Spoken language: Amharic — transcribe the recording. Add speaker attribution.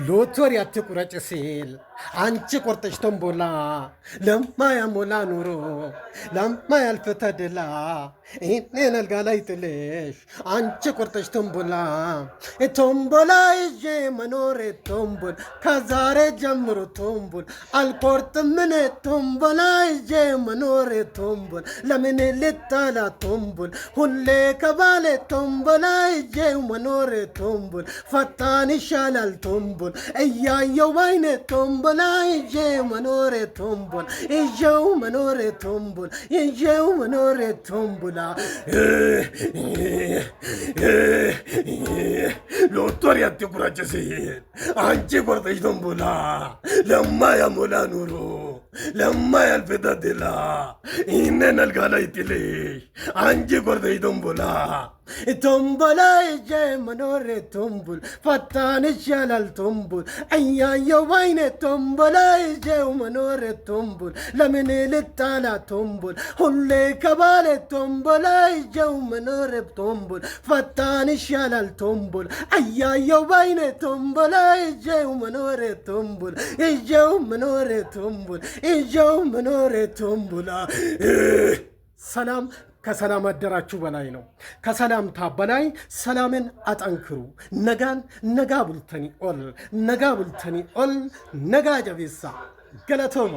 Speaker 1: ሎተሪ አትቁረጭ ሲል አንቺ ቆርጠሽ ቶምቦላ ለማያሞላ ኑሮ ለማያልፍ ተድላ እኔን አልጋ ላይ ጥልሽ አንቺ ቆርጠሽ ቶምቦላ ቶምቦላ ይዤ መኖሬ ቶምቦል ከዛሬ ጀምሮ ቶምቦል አልቆርጥም እኔ ቶምቦላ ይዤ መኖሬ ቶምቦል ለምን ልጣላ ቶምቦል ሁሌ ከባሌ ቶምቦላ ይዤ መኖሬ ቶምቦል ፈጣን ይሻላል ቶምቦል እያየው ባይኔ ቶምቦላ ይዤ መኖሬ ቶምቦል ይዤው መኖሬ ቶምቦል ይዤው መኖሬ ቶምቦላ ሎተሪ አትቁረጭ ሲል አንቺ ቆርጠሽ ቶምቦላ ለማያሞላ ኑሮ ለማያልፍ ተድላ እኔን አልጋ ላይ ጥልሽ አንቺ ቆርጠሽ ቶምቦላ ቶምቦላ ይዤ መኖሬ ቶምቦል ፈጣን ይሻላል ቶምቦል እያየው ባይኔ ቶምቦላ ይዤው መኖሬ ቶምቦል ለምን ልጣላ ቶምቦል ሁሌ ከባሌ ቶምቦላ ይዤው መኖሬ ቶምቦል ፈጣን ይሻላል ቶምቦል እያየው ባይኔ ቶምቦላ ይዤው መኖሬ ቶምቦል ይዤው መኖሬ ቶምቦል ይዤው መኖሬ ቶምቦላ ሰላም ከሰላም አደራችሁ በላይ ነው። ከሰላምታ በላይ ሰላምን አጠንክሩ። ነጋን ነጋ ቡልተኒ ኦል ነጋ ቡልተኒ ኦል ነጋ ጀቤሳ ገለቶማ